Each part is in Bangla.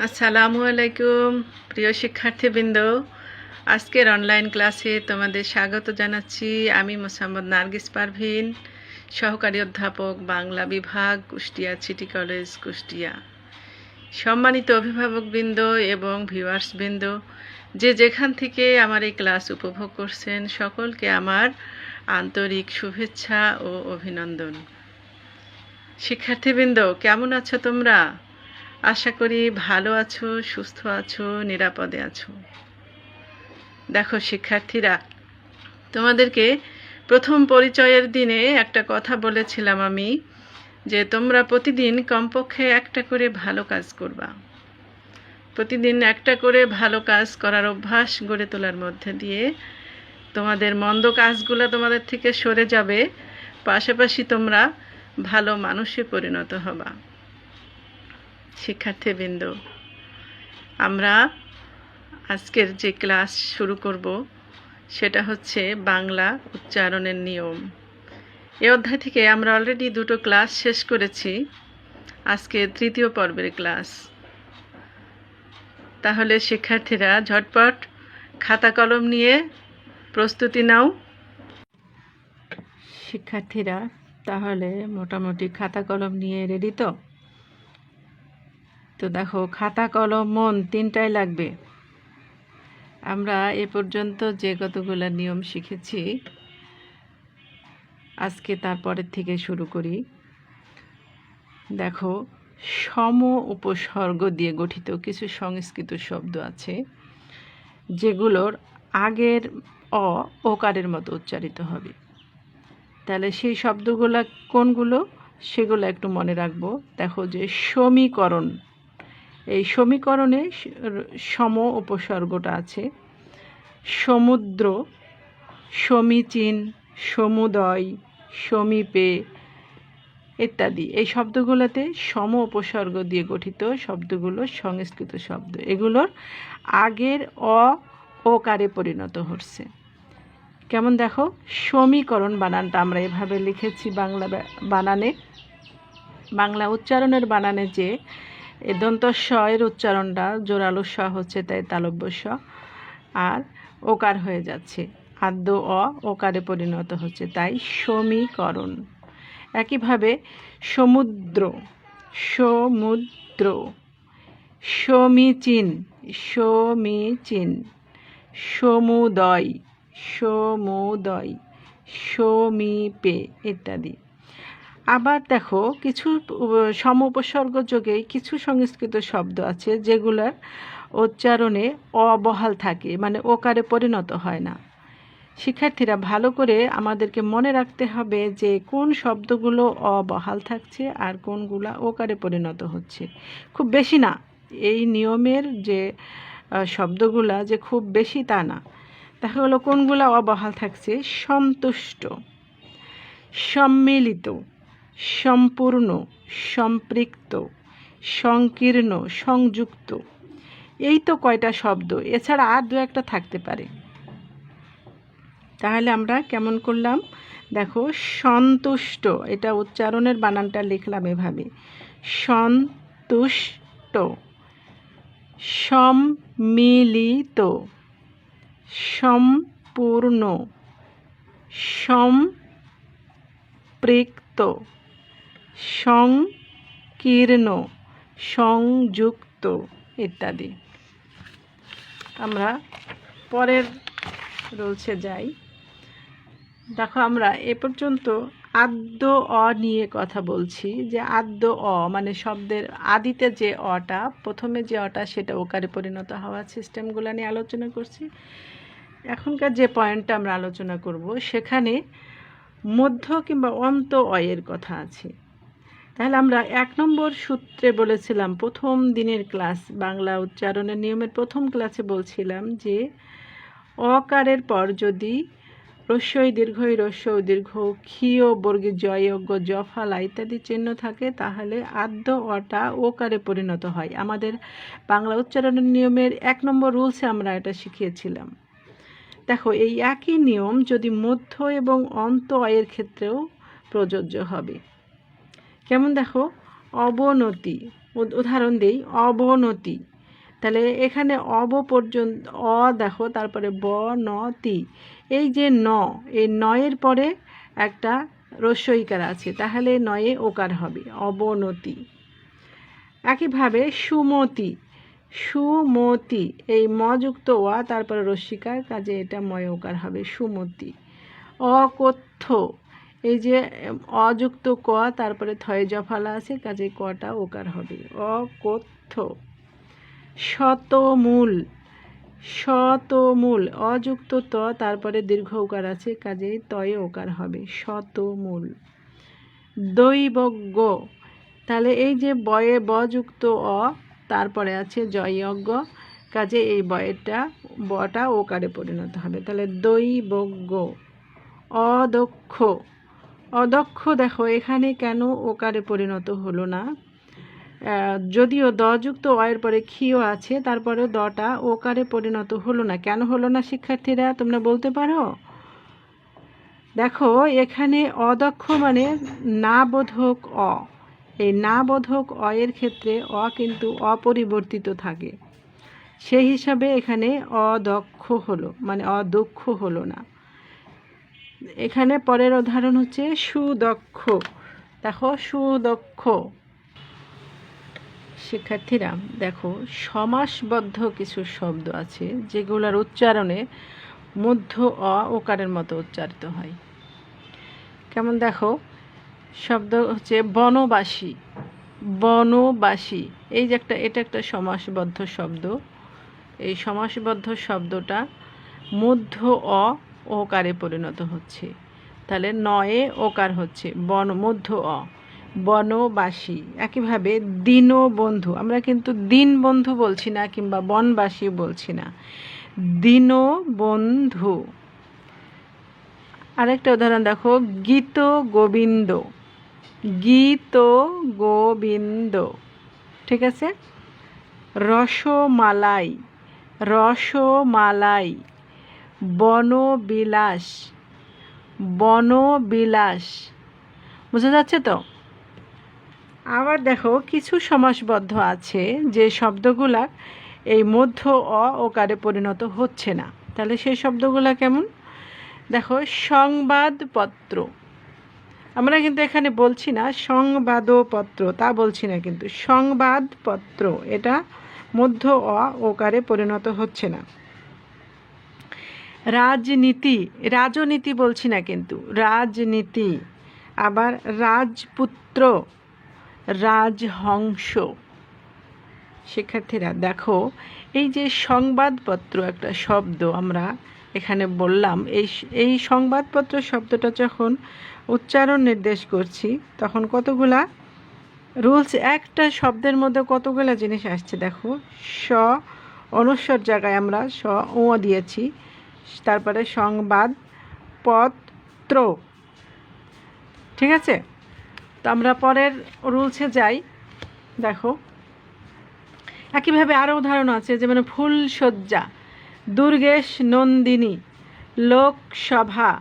আসসালামু আলাইকুম প্রিয় শিক্ষার্থীবৃন্দ, আজকের অনলাইন ক্লাসে তোমাদের স্বাগত জানাচ্ছি। আমি মোসাম্মদ নার্গিস পারভিন, সহকারী অধ্যাপক, বাংলা বিভাগ, কুষ্টিয়া সিটি কলেজ, কুষ্টিয়া। সম্মানিত অভিভাবকবৃন্দ এবং ভিউয়ার্সবৃন্দ, যে যেখান থেকে আমার এই ক্লাস উপভোগ করছেন, সকলকে আমার আন্তরিক শুভেচ্ছা ও অভিনন্দন। শিক্ষার্থীবৃন্দ, কেমন আছো তোমরা? আশা করি ভালো আছো, সুস্থ আছো, নিরাপদে আছো। দেখো শিক্ষার্থীরা, তোমাদেরকে প্রথম পরিচয়ের দিনে একটা কথা বলেছিলাম আমি, যে তোমরা প্রতিদিন কমপক্ষে একটা করে ভালো কাজ করবা। প্রতিদিন একটা করে ভালো কাজ করার অভ্যাস গড়ে তোলার মধ্যে দিয়ে তোমাদের মন্দ কাজগুলো তোমাদের থেকে সরে যাবে, পাশাপাশি তোমরা ভালো মানুষে পরিণত হবা। শিক্ষার্থীবৃন্দ, আমরা আজকের যে ক্লাস শুরু করব সেটা হচ্ছে বাংলা উচ্চারণের নিয়ম। এই অধ্যায় থেকে আমরা অলরেডি দুটো ক্লাস শেষ করেছি, আজকে তৃতীয় পর্বের ক্লাস। তাহলে শিক্ষার্থীরা ঝটপট খাতা কলম নিয়ে প্রস্তুতি নাও। শিক্ষার্থীরা তাহলে মোটামুটি খাতা কলম নিয়ে রেডি তো? তো দেখো, খাতা কলম মন তিনটাই লাগবে। আমরা এ পর্যন্ত যে কতগুলো নিয়ম শিখেছি, আজকে তারপরের থেকে শুরু করি। দেখো, সম উপসর্গ দিয়ে গঠিত কিছু সংস্কৃত শব্দ আছে, যেগুলোর আগের অ ওকারের মতো উচ্চারিত হবে। তাহলে সেই শব্দগুলো কোনগুলো, সেগুলো একটু মনে রাখবো। দেখো, যে সমীকরণ, এই সমীকরণে সম উপসর্গটা আছে। সমুদ্র, সমীচীন, সমুদয়, সমীপে ইত্যাদি এই শব্দগুলোতে সম উপসর্গ দিয়ে গঠিত শব্দগুলো সংস্কৃত শব্দ। এগুলোর আগের অ ওকারে পরিণত হচ্ছে। কেমন দেখো, সমীকরণ বানানটা আমরা এভাবে লিখেছি বাংলা বানানে। বাংলা উচ্চারণের বানানে যে দন্ত স এর উচ্চারণটা জোরালো স হচ্ছে, তাই তালব্য স, আর ওকার হয়ে যাচ্ছে, আদ্য অ ওকারে পরিণত হচ্ছে, তাই সমীকরণ। একইভাবে সমুদ্র, সমুদ্র, সমীচীন, সমীচীন, সমুদয়, সমুদয়, সমীপে ইত্যাদি। আবার দেখো, কিছু সম উপসর্গ যোগে কিছু সংস্কৃত শব্দ আছে যেগুলোর উচ্চারণে অবহাল থাকে, মানে ওকারে পরিণত হয় না। শিক্ষার্থীরা ভালো করে আমাদেরকে মনে রাখতে হবে যে কোন শব্দগুলো অবহাল থাকছে আর কোনগুলো ওকারে পরিণত হচ্ছে। খুব বেশি না, এই নিয়মের যে শব্দগুলা যে খুব বেশি তা না। দেখা গেলো কোনগুলো অবহাল থাকছে: সন্তুষ্ট, সম্মিলিত, সম্পূর্ণ, সম্পৃক্ত, সংকীর্ণ, সংযুক্ত। এই তো কয়টা শব্দ, এছাড়া আর দু একটা থাকতে পারে। তাহলে আমরা কেমন করলাম দেখো, সন্তুষ্ট, এটা উচ্চারণের বানানটা লিখলাম এভাবে, সন্তুষ্ট। সম্মিলিত, সম্পূর্ণ, সম্পৃক্ত, সংকীর্ণ, সংযুক্ত ইত্যাদি। আমরা পরের রুলসে যাই। দেখো, আমরা এ পর্যন্ত আদ্য অ নিয়ে কথা বলছি, যে আদ্য অ মানে শব্দের আদিতে যে অটা, প্রথমে যে অটা, সেটা ওকারে পরিণত হওয়ার সিস্টেমগুলো নিয়ে আলোচনা করছি। এখনকার যে পয়েন্টটা আমরা আলোচনা করব, সেখানে মধ্য কিংবা অন্ত অয়ের কথা আছে। তাহলে আমরা 1 নম্বর সূত্রে বলেছিলাম, প্রথম দিনের ক্লাস বাংলা উচ্চারণের নিয়মের প্রথম ক্লাসে বলছিলাম যে অকারের পর যদি রস্যই দীর্ঘই রস্য দীর্ঘ ক্ষীয় বর্গীয় জয় অজ্ঞ জফালা ইত্যাদি চিহ্ন থাকে, তাহলে আদ্য অটা ওকারে পরিণত হয়। আমাদের বাংলা উচ্চারণের নিয়মের 1 নম্বর রুলসে আমরা এটা শিখিয়েছিলাম। দেখো, এই একই নিয়ম যদি মধ্য এবং অন্ত অয়ের ক্ষেত্রেও প্রযোজ্য হবে। কেমন দেখো, অবনতি, উদাহরণ দেই, অবনতি, তাহলে এখানে অব পর্যন্ত দেখো, তারপরে ব ন তি, এই যে এই নয়ের পরে একটা রস্যইকার আছে, তাহলে নয়ে ওকার হবে, অবনতি। একইভাবে সুমতি, সুমতি, এই মযুক্ত ওয়া তারপরে রস্যিকার, কাজে এটা ময় ওকার হবে, সুমতি। অকথ্য, এই যে অযুক্ত ক তারপরে থয়ে জফালা আছে, কাজে কটা ওকার হবে, অকথ্য। শতমূল, শতমূল, অযুক্ত ত তারপরে দীর্ঘ ওকার আছে, কাজে তয়ে ওকার হবে, শতমূল। দৈবজ্ঞ, তাহলে এই যে বয়ে বযুক্ত অ তারপরে আছে জয়জ্ঞ, কাজে এই বটা ওকারে পরিণত হবে, তাহলে দৈবজ্ঞ। অদক্ষ, অদক্ষ, দেখো এখানে কেন ওকারে পরিণত হলো না? যদিও দযুক্ত অয়ের পরে ক্ষীয় আছে, তারপরে দটা ওকারে পরিণত হলো না। কেন হলো না শিক্ষার্থীরা, তোমরা বলতে পারো? দেখো এখানে অদক্ষ মানে না বোধক অ, এই না বোধক অয়ের ক্ষেত্রে অ কিন্তু অপরিবর্তিত থাকে, সেই হিসাবে এখানে অদক্ষ হলো, মানে অদক্ষ হলো না। এখানে পরের উদাহরণ হচ্ছে সুদক্ষ। দেখো সুদক্ষ, শিক্ষার্থীরা দেখো সমাসবদ্ধ কিছু শব্দ আছে যেগুলোর উচ্চারণে মধ্য অ ওকারের মতো উচ্চারিত হয়। কেমন দেখো, শব্দ হচ্ছে বনবাসী, বনবাসী, এই যে এটা একটা সমাসবদ্ধ শব্দ। এই সমাসবদ্ধ শব্দটা মধ্য অ ওকারে পরিণত হচ্ছে, তাহলে নয়ে ওকার হচ্ছে, মধ্য অ, বনবাসী। একইভাবে দীনবন্ধু, আমরা কিন্তু দীনবন্ধু বলছি না কিংবা বনবাসী বলছি না, দীনবন্ধু। আরেকটা উদাহরণ দেখো, গীত গোবিন্দ, গীত গোবিন্দ, ঠিক আছে। রসমালাই, রসমালাই। বনবিলাস, বনবিলাস, বোঝা যাচ্ছে তো? আবার দেখো কিছু সমাসবদ্ধ আছে যে শব্দগুলা এই মধ্য অ ওকারে পরিণত হচ্ছে না, তাহলে সেই শব্দগুলা কেমন? দেখো সংবাদপত্র, আমরা কিন্তু এখানে বলছি না সংবাদপত্র, তা বলছি না, কিন্তু সংবাদপত্র এটা মধ্য অ ওকারে পরিণত হচ্ছে না। রাজনীতি, রাজনীতি বলছি না কিন্তু, রাজনীতি। আবার রাজপুত্র, রাজহংস। শিক্ষার্থীরা দেখো এই যে সংবাদপত্র একটা শব্দ আমরা এখানে বললাম, এই সংবাদপত্র শব্দটা যখন উচ্চারণ নির্দেশ করছি তখন কতগুলা রুলস, একটা শব্দের মধ্যে কতগুলা জিনিস আসছে। দেখো স অনুস্বর জায়গায় আমরা স ও দিয়েছি, তারপরে সংবাদ পত্র, ঠিক আছে। তো আমরা পরের রুলসে যাই। দেখো একইভাবে আরও উদাহরণ আছে, যেমন ফুলশয্যা, দুর্গেশ নন্দিনী, লোকসভা,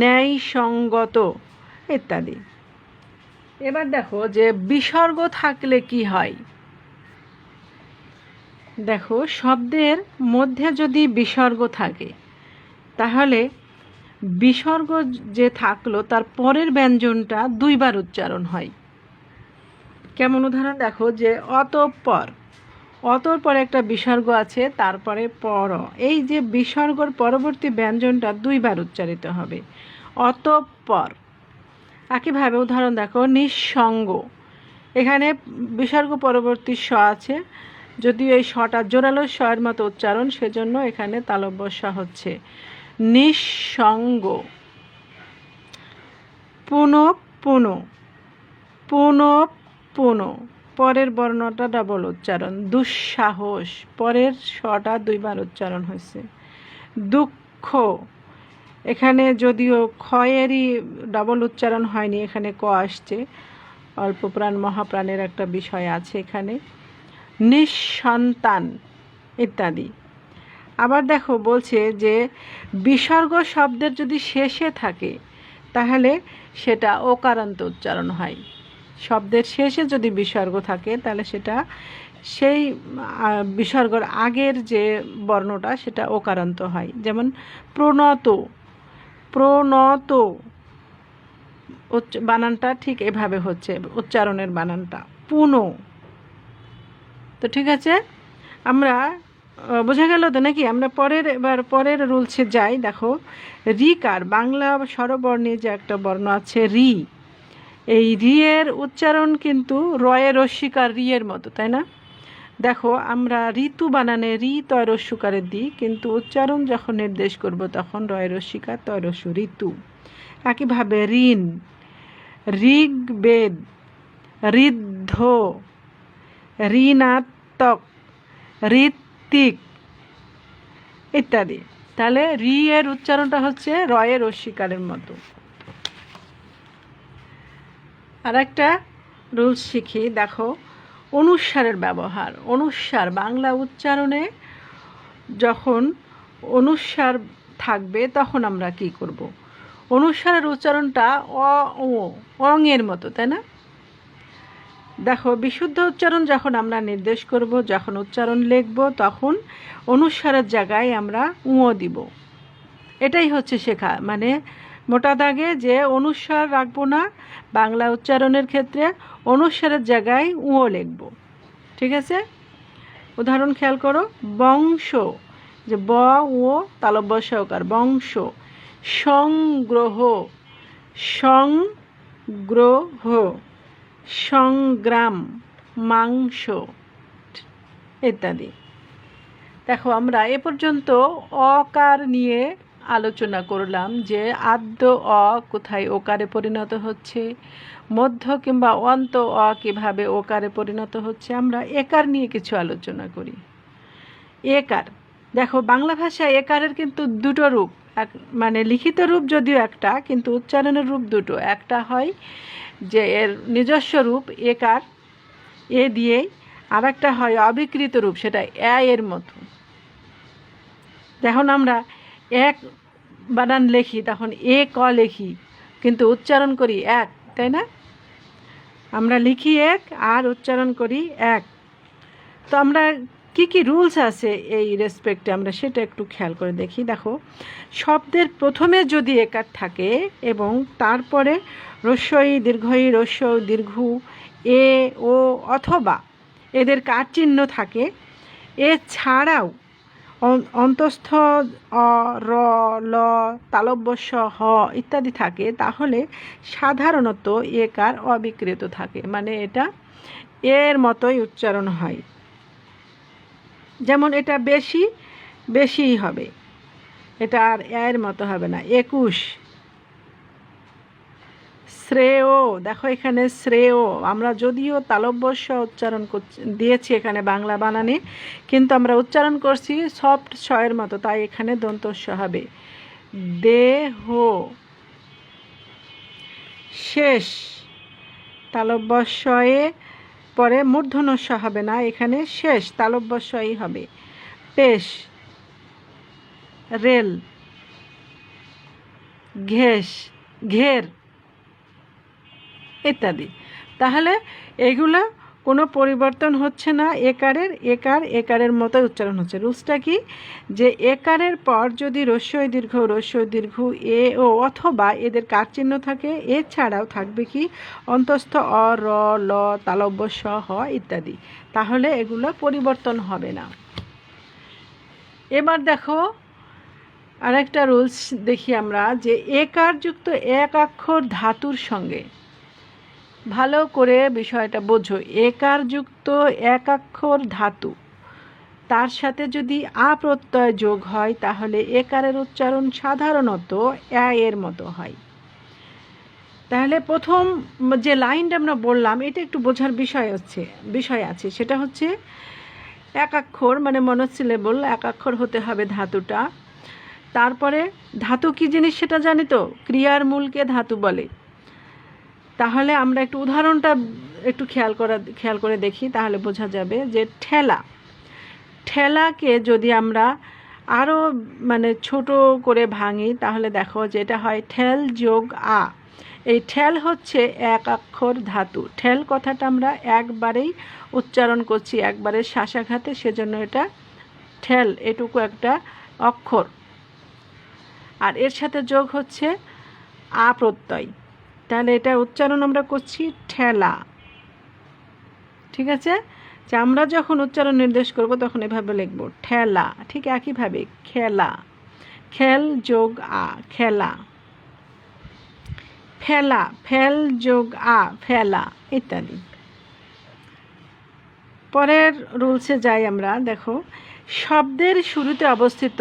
ন্যায়সঙ্গত ইত্যাদি। এবার দেখো যে বিসর্গ থাকলে কি হয়। দেখো শব্দের মধ্যে যদি বিসর্গ থাকে তাহলে বিসর্গ যে থাকলো তার পরের ব্যঞ্জনটা দুইবার উচ্চারণ হয়। কেমন উদাহরণ দেখো, যে অতঃপর, অতর পরে একটা বিসর্গ আছে, তারপরে পর, এই যে বিসর্গর পরবর্তী ব্যঞ্জনটা দুইবার উচ্চারিত হবে, অতঃপর। একইভাবে উদাহরণ দেখো নিঃসঙ্গ, এখানে বিসর্গ পরবর্তী স আছে, যদিও এই সটা জোরালো স-এর মতো উচ্চারণ, সেজন্য এখানে তালব্য স হচ্ছে নিঃসঙ্গ। পুনঃ পুনঃ, পুনঃ পুনঃ, পরের বর্ণটা ডাবল উচ্চারণ, দুঃসাহস, পরের শটা দুইবার উচ্চারণ হয়েছে। দুঃখ, এখানে যদিও ক্ষয়েরই ডাবল উচ্চারণ হয়নি, এখানে ক আসছে, অল্প প্রাণ মহাপ্রাণের একটা বিষয় আছে এখানে। নিঃসন্তান ইত্যাদি। আবার দেখো বলছে যে বিসর্গ শব্দের যদি শেষে থাকে তাহলে সেটা ওকারান্ত উচ্চারণ হয়, শব্দের শেষে যদি বিসর্গ থাকে তাহলে সেটা সেই বিসর্গর আগের যে বর্ণটা সেটা ওকারান্ত হয়। যেমন প্রণত, প্রণত বানানটা ঠিক এভাবে হচ্ছে উচ্চারণের বানানটা, পুনো। তো ঠিক আছে, আমরা বোঝা গেল তো নাকি? আমরা এবার পরের রুলসে যাই। দেখো রিকার বাংলা স্বরবর্ণে যে একটা বর্ণ আছে রি, এই রি এর উচ্চারণ কিন্তু রয়ের রস্যিকার রি এর মতো, তাই না? দেখো আমরা ঋতু বানানে রি তয় রস্যকারের দিই, কিন্তু উচ্চারণ যখন নির্দেশ করব তখন রয় রস্যিকার তয় রস্য ঋতু। একইভাবে ঋণ, ঋগ্বেদ, ঋদ্ধ, ঋণাত্মক, ঋত্বিক ইত্যাদি। তাহলে রি এর উচ্চারণটা হচ্ছে রয়ের রস্যিকারের মতো। আর একটা রুলস শিখি, দেখো অনুস্বারের ব্যবহার। অনুস্বার বাংলা উচ্চারণে যখন অনুস্বার থাকবে তখন আমরা কি করব? অনুস্বারের উচ্চারণটা অঙের মতো, তাই না? দেখো বিশুদ্ধ উচ্চারণ যখন আমরা নির্দেশ করব, যখন উচ্চারণ লিখব, তখন অনুস্বারের জায়গায় আমরা দিব। এটাই হচ্ছে শেখা, মানে মোটা দাগে যে অনুস্বার রাখবো না, বাংলা উচ্চারণের ক্ষেত্রে অনুস্বারের জায়গায় লিখব। ঠিক আছে, উদাহরণ খেয়াল করো। বংশ, যে ব ও তালব্য সহকার, বংশ। সংগ্রহ, সংগ্রহ। সংগ্রাম, মাংস ইত্যাদি। দেখো আমরা এ পর্যন্ত অকার নিয়ে আলোচনা করলাম, যে আদ্য অ কোথায় ওকারে পরিণত হচ্ছে, মধ্য কিংবা অন্ত অ কীভাবে ওকারে পরিণত হচ্ছে। আমরা একার নিয়ে কিছু আলোচনা করি। একার, দেখো বাংলা ভাষায় একারের কিন্তু দুটো রূপ, মানে লিখিত রূপ যদিও একটা, কিন্তু উচ্চারণের রূপ দুটো। একটা হয় যে এর নিজস্ব রূপ একার, এ দিয়েই, আর একটা হয় অবিকৃত রূপ, সেটা এর মতো। যখন আমরা এক বানান লিখি তখন এ ক লিখি, কিন্তু উচ্চারণ করি এক, তাই না? আমরা লিখি এক আর উচ্চারণ করি এক। তো আমরা কি কি রুলস আছে এই রেসপেক্টে আমরা সেটা একটু খেয়াল করে দেখি। দেখো শব্দের প্রথমে যদি একার থাকে এবং তারপরে রস্যই দীর্ঘই রস্য দীর্ঘ এ ও অথবা এদের কার চিহ্ন থাকে, এছাড়াও অন্তস্থ অ র ল তালব্য স হ ইত্যাদি থাকে, তাহলে সাধারণত একার অবিকৃত থাকে, মানে এটা এর মতোই উচ্চারণ হয়। যেমন এটা বেশি, বেশিই হবে, এটা আর এর মতো হবে না। 21 শ্রেয়, দেখো এখানে শ্রেয়, আমরা যদিও তালব্য স উচ্চারণ দিয়েছি এখানে বাংলা বানানে, কিন্তু আমরা উচ্চারণ করছি সফট স এর মতো, তাই এখানে দন্ত স হবে। দেহ, শেষ, তালব্য স এ পরে মূর্ধন্য স হবে না, এখানে শেষ তালব্য সই হবে। পেশ, রেল, ঘেষ, ঘের ইত্যাদি। তাহলে এগুলো কোনো পরিবর্তন হচ্ছে না একারের, একারের মতো উচ্চারণ হচ্ছে। রুলসটা কি, যে একারের পর যদি রস্যই দীর্ঘ এ ও অথবা এদের কার চিহ্ন থাকে, এছাড়াও থাকবে কি অন্তস্থ অ র ল তালব্য স হ ইত্যাদি, তাহলে এগুলো পরিবর্তন হবে না। এবার দেখো আরেকটা রুলস দেখি আমরা, যে একারযুক্ত এক অক্ষর ধাতুর সঙ্গে, ভালো করে বিষয়টা বোঝো, একারযুক্ত এক অক্ষর ধাতু, তার সাথে যদি আ প্রত্যয় যোগ হয় তাহলে একারের উচ্চারণ সাধারণত এর মতো হয়। তাহলে প্রথম যে লাইনটা আমরা বললাম, এটা একটু বোঝার বিষয় আছে, সেটা হচ্ছে এক অক্ষর মানে মনোসিলেবল এক অক্ষর হতে হবে ধাতুটা। তারপরে ধাতু কি জিনিস সেটা জানি তো, ক্রিয়ার মূলকে ধাতু বলে। তাহলে আমরা একটু উদাহরণটা একটু খেয়াল করে দেখি, তাহলে বোঝা যাবে যে ঠেলা, ঠেলাকে যদি আমরা আরও মানে ছোট করে ভাঙি তাহলে দেখো যে এটা হয় ঠেল যোগ আ, এই ঠেল হচ্ছে এক অক্ষর ধাতু। ঠেল কথাটা আমরা একবারেই উচ্চারণ করছি, একবারে শ্বাসাঘাতে, সেজন্য এটা ঠেল, এটুকু একটা অক্ষর। আর এর সাথে যোগ হচ্ছে আ প্রত্যয়, তাহলে এটা উচ্চারণ আমরা করছি ঠেলা। ঠিক আছে, যে আমরা যখন উচ্চারণ নির্দেশ করব তখন এভাবে লিখব ঠেলা। ঠিক একইভাবে খেলা, খেল যোগ আ, খেলা। ফেলা, ফেল যোগ আ, ফেলা, ইত্যাদি। পরের রুলসে যাই আমরা। দেখো, শব্দের শুরুতে অবস্থিত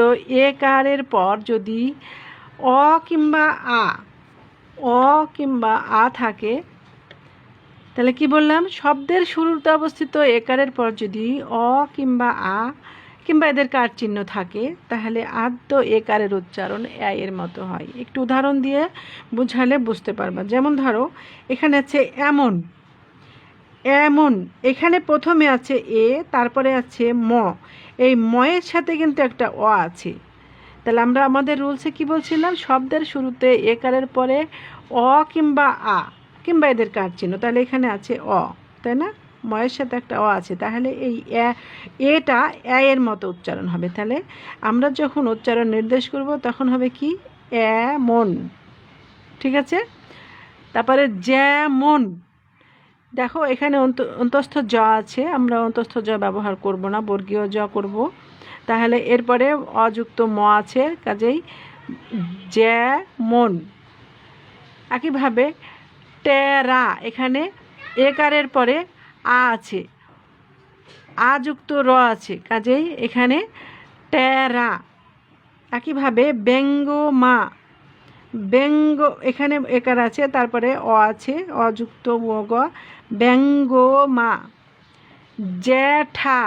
একারের পর যদি অ কিংবা আ, অ কিংবা আ থাকে, তাহলে কি বললাম, শব্দের শুরুতে অবস্থিত একারের পর যদি অ কিংবা আ কিংবা এদের কার চিহ্ন থাকে, তাহলে আদ্য একারের উচ্চারণ এর মতো হয়। একটু উদাহরণ দিয়ে বুঝালে বুঝতে পারবা। যেমন ধরো, এখানে আছে এমন, এমন, এখানে প্রথমে আছে এ, তারপরে আছে ম, এই ময়ের সাথে কিন্তু একটা অ আছে। তাহলে আমরা আমাদের রুলসে কি বলছিলাম, শব্দের শুরুতে একারের পরে অ কিংবা আ কিংবা এদের কার চিহ্ন, তাহলে এখানে আছে অ, তাই না, ময়ের সাথে একটা অ আছে, তাহলে এই এটা এর মতো উচ্চারণ হবে। তাহলে আমরা যখন উচ্চারণ নির্দেশ করব তখন হবে কি, এমন। ঠিক আছে, তারপরে যেমন, দেখো এখানে অন্তস্থ জ আছে, আমরা অন্তস্থ জ ব্যবহার করব না, বর্গীয় জ করব। তাহলে এরপরে অযুক্ত ম আছে, কাজেই যেমন। একইভাবে টেরা, এখানে একারের পরে আ আছে, আযুক্ত র আছে, কাজেই এখানে টেরা। একইভাবে ব্যঙ্গমা, ব্যঙ্গ, এখানে একার আছে, তারপরে অ আছে, অযুক্ত গ, ব্যঙ্গমা। জ্যাঠা,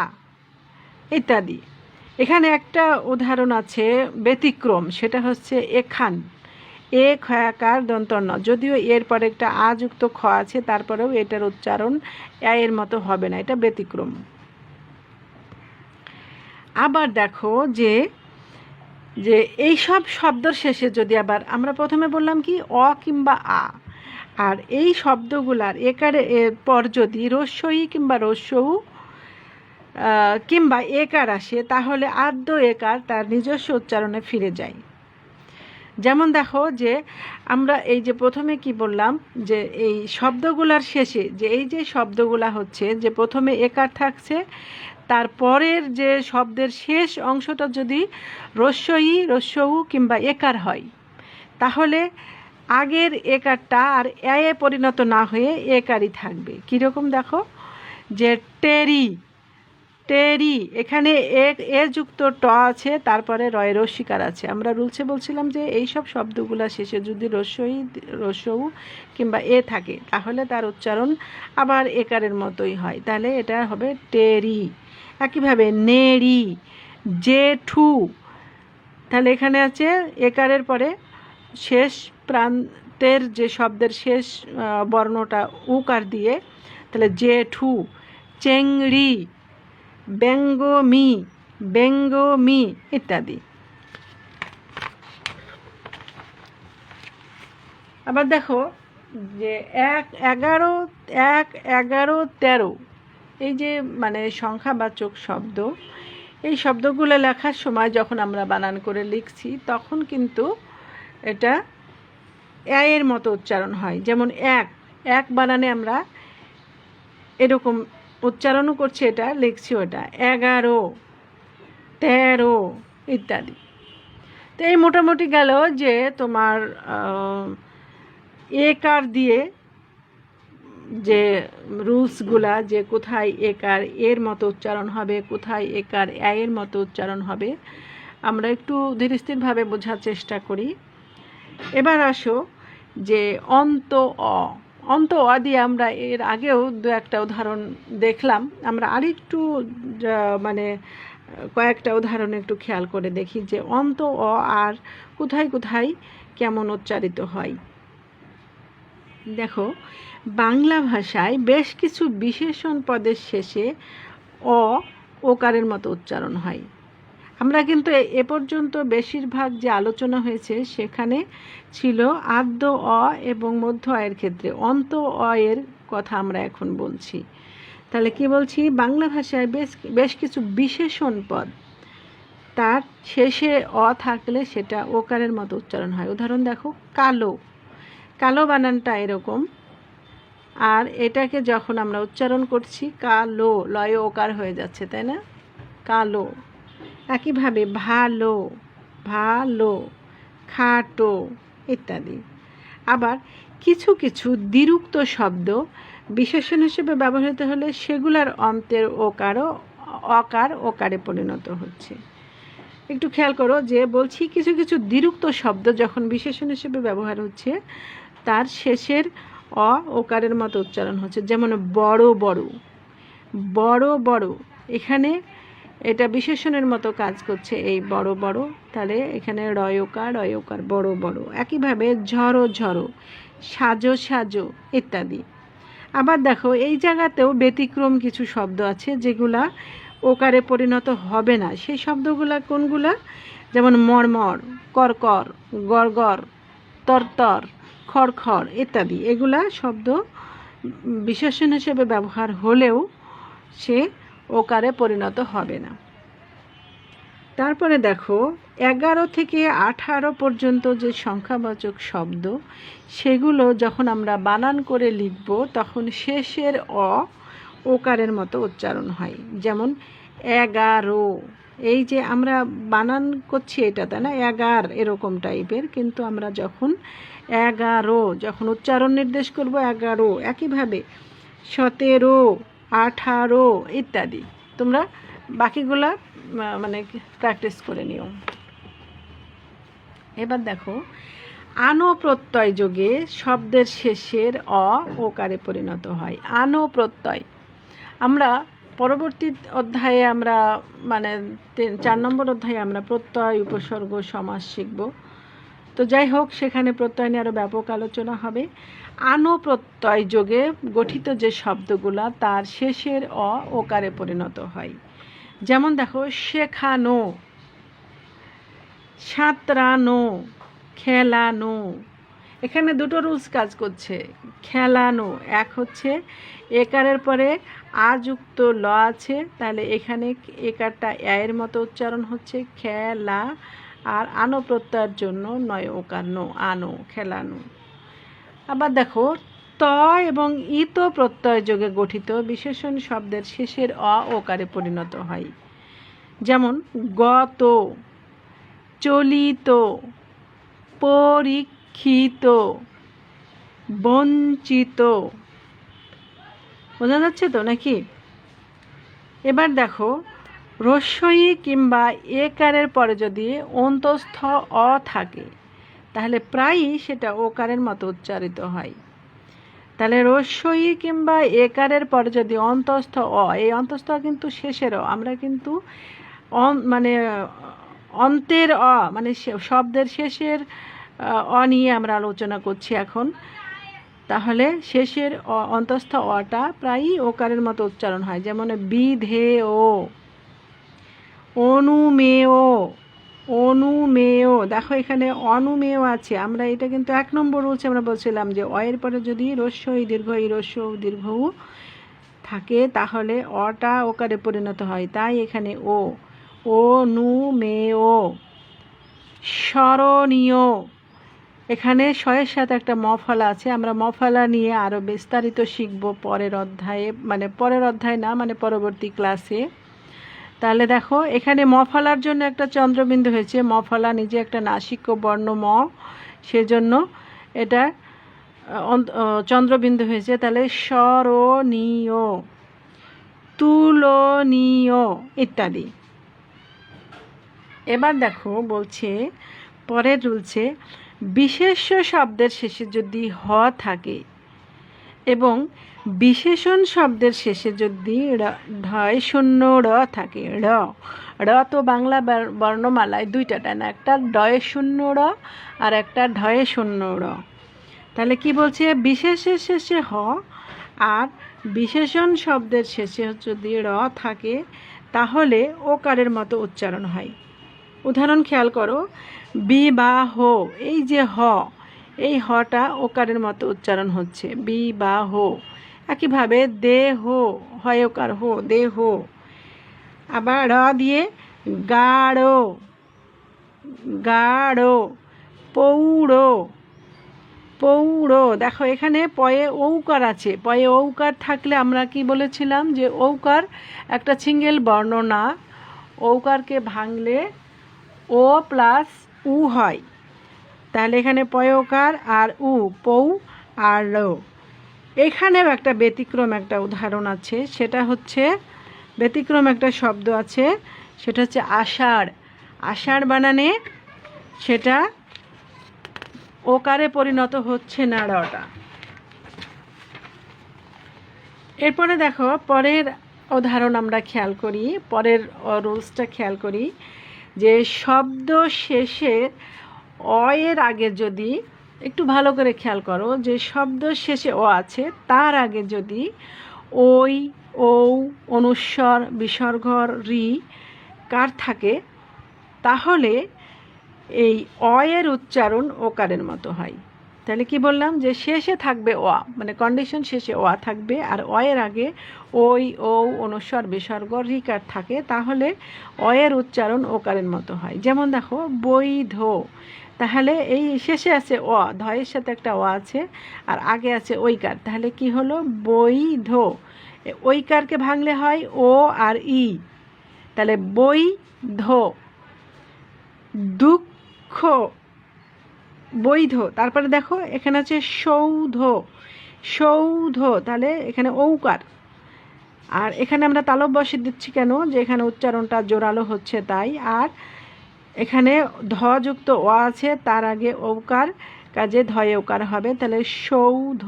ইত্যাদি। এখানে একটা উদাহরণ আছে ব্যতিক্রম, সেটা হচ্ছে এখান, এ খয়াকার দন্তন্য, যদিও এর পরে একটা আযুক্ত খ আছে, তারপরেও এটার উচ্চারণ এর মতো হবে না, এটা ব্যতিক্রম। আবার দেখো যে যে এই সব শব্দের শেষে যদি আবার আমরা প্রথমে বললাম কি অ কিংবা আ, আর এই শব্দগুলার একারের পর যদি রস্যই কিংবা রস্যউ কিংবা একার আসে, তাহলে আদ্য একার তার নিজস্ব উচ্চারণে ফিরে যায়। যেমন দেখো যে আমরা এই যে প্রথমে কি বললাম, যে এই শব্দগুলার শেষে যে এই যে শব্দগুলা হচ্ছে, যে প্রথমে একার থাকছে, তারপরের যে শব্দের শেষ অংশটা যদি রস্যই, রস্যউ কিংবা একার হয়, তাহলে আগের একারটা আর এ পরিণত না হয়ে একারই থাকবে। কীরকম দেখো, যে টেরি, টেরি, এখানে এ যুক্ত ট আছে, তারপরে রয় রস্যিকার আছে। আমরা রুলসে বলছিলাম যে এই সব শব্দগুলা শেষে যদি রস্যই, রস্যউ কিংবা এ থাকে, তাহলে তার উচ্চারণ আবার একারের মতোই হয়, তাহলে এটা হবে টেরি। একইভাবে নেড়ি, জেঠু, তাহলে এখানে আছে একারের পরে শেষ প্রান্তের যে শব্দের শেষ বর্ণটা উকার দিয়ে, তাহলে জেঠু। চেংড়ি, ব্যঙ্গমি, ব্যঙ্গমি, ইত্যাদি। আবার দেখো যে 1, 11, 1, 11, 13, এই যে মানে সংখ্যাবাচক শব্দ, এই শব্দগুলো লেখার সময় যখন আমরা বানান করে লিখছি, তখন কিন্তু এটা এর মতো উচ্চারণ হয়। যেমন এক বানানে আমরা এরকম উচ্চারণও করছি, এটা লিখছি ওটা 11, 13, ইত্যাদি। তো এই মোটামুটি গেল যে তোমার একার দিয়ে যে রুলসগুলা, যে কোথায় একার এর মতো উচ্চারণ হবে, কোথায় একার এর মতো উচ্চারণ হবে, আমরা একটু ধীরস্থিরভাবে বোঝার চেষ্টা করি। এবার আসো যে অন্ত অ, অন্ত অ দিয়ে আমরা এর আগেও দু একটা উদাহরণ দেখলাম, আমরা আরেকটু মানে কয়েকটা উদাহরণ একটু খেয়াল করে দেখি যে অন্ত অ আর কোথায় কোথায় কেমন উচ্চারিত হয়। দেখো, বাংলা ভাষায় বেশ কিছু বিশেষণ পদের শেষে অ ওকারের মতো উচ্চারণ হয়। আমরা কিন্তু এ পর্যন্ত বেশিরভাগ যে আলোচনা হয়েছে সেখানে ছিল আদ্য অ এবং মধ্য অয়ের ক্ষেত্রে, অন্ত অয়ের কথা আমরা এখন বলছি। তাহলে কি বলছি, বাংলা ভাষায় বেশ কিছু বিশেষণ পদ তার শেষে অ থাকলে সেটা ওকারের মতো উচ্চারণ হয়। উদাহরণ দেখো, কালো, কালো বানানটা এরকম, আর এটাকে যখন আমরা উচ্চারণ করছি কালো, লয় ওকার হয়ে যাচ্ছে, তাই না, কালো। একইভাবে ভালো, ভালো, খাটো ইত্যাদি। আবার কিছু কিছু দ্বিরুক্ত শব্দ বিশেষণ হিসেবে ব্যবহৃত হলে সেগুলার অন্তের অকার ওকারে পরিণত হচ্ছে। একটু খেয়াল করো যে বলছি কিছু কিছু দ্বিরুক্ত শব্দ যখন বিশেষণ হিসেবে ব্যবহার হচ্ছে তার শেষের অ ওকারের মতো উচ্চারণ হচ্ছে। যেমন বড় বড়, বড় বড়, এখানে এটা বিশেষণের মতো কাজ করছে, এই বড় বড়, তাহলে এখানে রয়কার বড় বড়। একইভাবে ঝড়ো ঝড়ো, সাজো সাজো ইত্যাদি। আবার দেখো এই জায়গাতেও ব্যতিক্রম কিছু শব্দ আছে যেগুলা ওকারে পরিণত হবে না। সেই শব্দগুলা কোনগুলা, যেমন মরমর, করকর, গড়গড়, তরতর, খড়খড় ইত্যাদি। এগুলা শব্দ বিশেষণ হিসেবে ব্যবহার হলেও সে ওকারে পরিণত হবে না। তারপরে দেখো 11 থেকে 18 পর্যন্ত যে সংখ্যাবাচক শব্দ সেগুলো যখন আমরা বানান করে লিখব তখন শেষের অ ওকারের মতো উচ্চারণ হয়। যেমন 11, এই যে আমরা বানান করছি এটা, তাই না, 11 এরকম টাইপের, কিন্তু আমরা যখন 11 যখন উচ্চারণ নির্দেশ করব 11। একইভাবে 17, 18 ইত্যাদি। তোমরা বাকিগুলা মানে প্র্যাকটিস করে নিও। এবার দেখো আনো প্রত্যয় যোগে শব্দের শেষের অ ওকারে পরিণত হয়। আনো প্রত্যয় আমরা পরবর্তী অধ্যায়ে আমরা মানে 4 নম্বর অধ্যায়ে আমরা প্রত্যয়, উপসর্গ, সমাস শিখব। তো যাই হোক, সেখানে প্রত্যয় নিয়ে আরও ব্যাপক আলোচনা হবে। আনো প্রত্যয় যোগে গঠিত যে শব্দগুলা তার শেষের অ ওকারে পরিণত হয়। যেমন দেখো শেখানো, সাঁতরানো, খেলানো। এখানে দুটো রুলস কাজ করছে। খেলানো, এক হচ্ছে একারের পরে আ যুক্ত ল আছে, তাহলে এখানে একারটা এর মতো উচ্চারণ হচ্ছে খেলা, আর আনো প্রত্যয়ের জন্য নয় ওকার নো, আনো, খেলানো। আবার দেখো ত এবং ইত প্রত্যয় যোগে গঠিত বিশেষণ শব্দের শেষের অ ওকারে পরিণত হয়। যেমন গত, চলিত, পরীক্ষিত, বঞ্চিত। বোঝা যাচ্ছে তো নাকি? এবার দেখো রস্বই কিংবা একারের পরে যদি অন্তস্থ অ থাকে তাহলে প্রায়ই সেটা ওকারের মতো উচ্চারিত হয়। তাহলে রস্বই কিংবা একারের পরে যদি অন্তস্থ অ, এই অন্তস্থ কিন্তু শেষের অ, আমরা কিন্তু মানে অন্তের অ মানে শব্দের শেষের অ নিয়ে আমরা আলোচনা করছি এখন। তাহলে শেষের অন্তস্থ অটা প্রায়ই ওকারের মতো উচ্চারণ হয়। যেমন বিধেয়, অনুমেয়, অনুমেয়। দেখো এখানে অনুমেয় আছে, আমরা এটা কিন্তু 1 নম্বর রুলস আমরা বলছিলাম যে অয়ের পরে যদি রস্বই দীর্ঘ ই রস্ব দীর্ঘ উ থাকে তাহলে অটা ওকারে পরিণত হয়, তাই এখানে ও, অনুমেয়। স্মরণীয়, এখানে শয়ের সাথে একটা মফলা আছে, আমরা মফলা নিয়ে আরও বিস্তারিত শিখব পরের অধ্যায়ে, মানে পরের অধ্যায় না, মানে পরবর্তী ক্লাসে। তাহলে দেখো এখানে মফলার জন্য একটা চন্দ্রবিন্দু হয়েছে, মফলা নিজে একটা নাসিক্য বর্ণ ম, সেজন্য এটা চন্দ্রবিন্দু হয়েছে। তাহলে স্মরণীয়, তুলনীয় ইত্যাদি। এবার দেখো বলছে পরের রুলসে বিশেষ্য শব্দের শেষে যদি হ থাকে এবং বিশেষণ শব্দের শেষে যদি ঢয় শূন্য র থাকে, র তো বাংলা বর্ণমালায় দুইটা, না, একটা ডয়ে শূন্য র আর একটা ঢয়ে শূন্য র। তাহলে কি বলছে, বিশেষের শেষে হ আর বিশেষণ শব্দের শেষে যদি র থাকে তাহলে ওকারের মতো উচ্চারণ হয়। উদাহরণ খেয়াল করো, বিবাহ, এই যে হ, এই হটা ওকারের মতো উচ্চারণ হচ্ছে, বিবাহ। একইভাবে দেহ, হয় ওকার হো, দেহ। আবার র দিয়ে গাঢ়, গাঢ়, পৌঢ়, পৌঢ়। দেখো এখানে পয়ে ঔকার আছে, পয়ে ঔকার থাকলে আমরা কি বলেছিলাম যে ঔকার একটা সিঙ্গেল বর্ণ না, ঔকারকে ভাঙলে ও প্লাস উ হয়। তাহলে এখানে পয়কার আর উ, পৌ আর র। এখানেও একটা ব্যতিক্রম একটা উদাহরণ আছে, সেটা হচ্ছে ব্যতিক্রম একটা শব্দ আছে, সেটা হচ্ছে আষাঢ়। আষাঢ় বানানে সেটা ওকারে পরিণত হচ্ছে না, রটা। এরপরে দেখো পরের উদাহরণ আমরা খেয়াল করি, পরের রুলসটা খেয়াল করি, যে শব্দ শেষে অ এর আগে যদি, একটু ভালো করে খেয়াল করো, যে শব্দ শেষে অ আছে তার আগে যদি ওই, ঔ, অনুস্বর, বিসর্গ, রি, কার থাকে, তাহলে এই অ এর উচ্চারণ ওকারের মতো হয়। তাহলে কি বললাম, যে শেষে থাকবে অ, মানে কন্ডিশন শেষে অ থাকবে, আর অ এর আগে ওই, ঔ, অনুস্বর, বিসর্গ, রিকার থাকে, তাহলে অ এর উচ্চারণ ওকারের মতো হয়। যেমন দেখো বৈধ, তাহলে এই শেষে আছে অ, ধয়ের সাথে একটা অ আছে, আর আগে আছে ঐকার, তাহলে কি হলো বৈধ। ঐকারকে ভাঙলে হয় ও আর ই, তাহলে বৈধ। দুঃখ, বৈধ। তারপরে দেখো এখানে আছে সৌধ, সৌধ, তাহলে এখানে ঔকার। আর এখানে আমরা তালব বসে দিচ্ছি কেন, যে এখানে উচ্চারণটা জোরালো হচ্ছে তাই। আর এখানে ধযুক্ত অ আছে, তার আগে ঔকার, কাজে ধয়ে ওকার হবে, তাহলে সৌধ।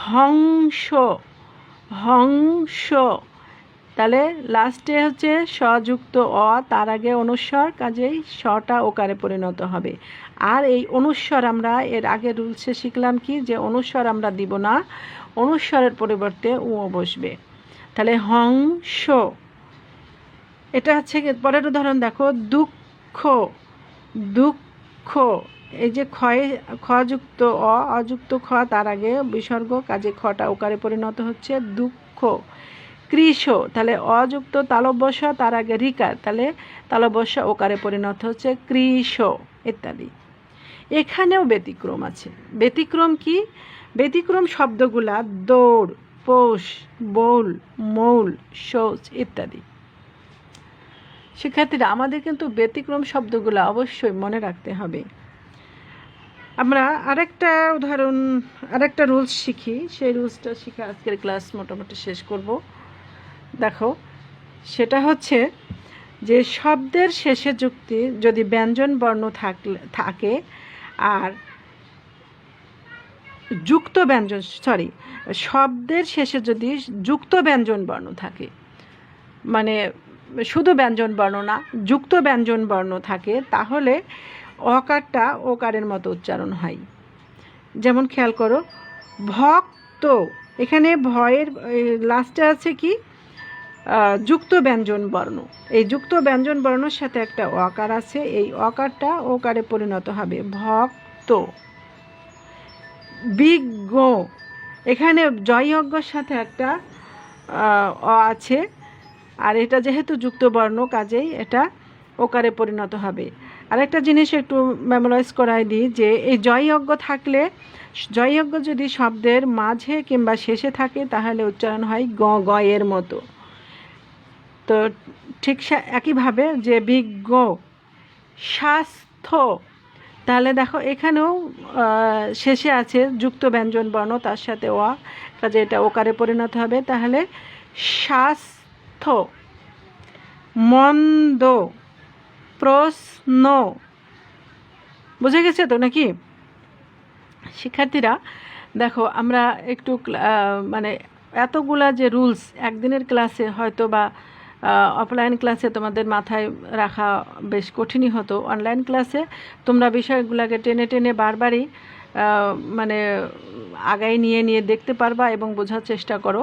হংস, হংস, তাহলে লাস্টে হচ্ছে সযুক্ত অ, তার আগে অনুস্বর, কাজেই সটা ওকারে পরিণত হবে। আর এই অনুস্বর আমরা এর আগে রুলসে শিখলাম কি, যে অনুস্বর আমরা দিব না, অনুস্বরের পরিবর্তে উ বসবে, তাহলে হংস। এটা হচ্ছে পরের উদাহরণ দেখো, দুঃখ, দুঃখ, এই যে ক্ষয়ে, খযুক্ত অ, অযুক্ত খ, তার আগে বিসর্গ, কাজে খটা ওকারে পরিণত হচ্ছে দুঃখ। কৃষ, তাহলে অযুক্ত তালব্যস্য, তার আগে রিকার, তাহলে তালব্যস্য ওকারে পরিণত হচ্ছে কৃষ, ইত্যাদি। এখানেও ব্যতিক্রম আছে। ব্যতিক্রম কি, ব্যতিক্রম শব্দগুলা দৌড়, পোষ, বৌল, মৌল, শৌচ ইত্যাদি। শিক্ষার্থীরা আমাদের কিন্তু ব্যতিক্রম শব্দগুলো অবশ্যই মনে রাখতে হবে। আমরা আরেকটা উদাহরণ, আরেকটা রুলস শিখি, সেই রুলসটা শিখে আজকের ক্লাস মোটামুটি শেষ করব। দেখো সেটা হচ্ছে যে শব্দের শেষে যুক্তি যদি ব্যঞ্জন বর্ণ থাকে, আর যুক্ত ব্যঞ্জন, শব্দের শেষে যদি যুক্ত ব্যঞ্জন বর্ণ থাকে, মানে শুধু ব্যঞ্জন বর্ণ না, যুক্ত ব্যঞ্জন বর্ণ থাকে, তাহলে অকারটা ওকারের মতো উচ্চারণ হয়। যেমন খেয়াল করো, ভক্ত, এখানে ভয়ের লাস্টে আছে কি যুক্ত ব্যঞ্জন বর্ণ, এই যুক্ত ব্যঞ্জন বর্ণের সাথে একটা অকার আছে, এই অকারটা ওকারে পরিণত হবে ভক্ত। বিজ্ঞ, এখানে জয়জ্ঞর সাথে একটা অ আছে, আর এটা যেহেতু যুক্ত বর্ণ, কাজেই এটা ওকারে পরিণত হবে। আরেকটা জিনিস একটু মেমোরাইজ করাই দিই, যে এই জয়যজ্ঞ থাকলে, জয়যজ্ঞ যদি শব্দের মাঝে কিংবা শেষে থাকে, তাহলে উচ্চারণ হয় গ, গয়ের মতো। তো ঠিক একইভাবে যে বিজ্ঞ, স্বাস্থ্য, তাহলে দেখো এখানেও শেষে আছে যুক্ত ব্যঞ্জন বর্ণ, তার সাথে অ, কাজে এটা ওকারে পরিণত হবে, তাহলে স্বাস্থ্য। মন্দ, প্রশ্ন, বুঝে গেছে তো নাকি শিক্ষার্থীরা? দেখো আমরা একটু মানে এতগুলা যে রুলস একদিনের ক্লাসে হয়তো বা অফলাইন ক্লাসে তোমাদের মাথায় রাখা বেশ কঠিনই হতো, অনলাইন ক্লাসে তোমরা বিষয়গুলোকে টেনে টেনে বারবারই মানে আগায় নিয়ে নিয়ে দেখতে পারবা এবং বোঝার চেষ্টা করো।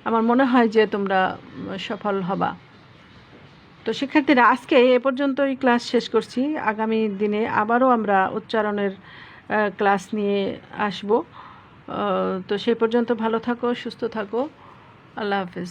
আমার মনে হয় যে তোমরা সফল হবা। তো শিক্ষার্থীরা আজকে এ পর্যন্তই ক্লাস শেষ করছি। আগামী দিনে আবারও আমরা উচ্চারণের ক্লাস নিয়ে আসব। তো সেই পর্যন্ত ভালো থাকো, সুস্থ থাকো। আল্লাহ হাফেজ।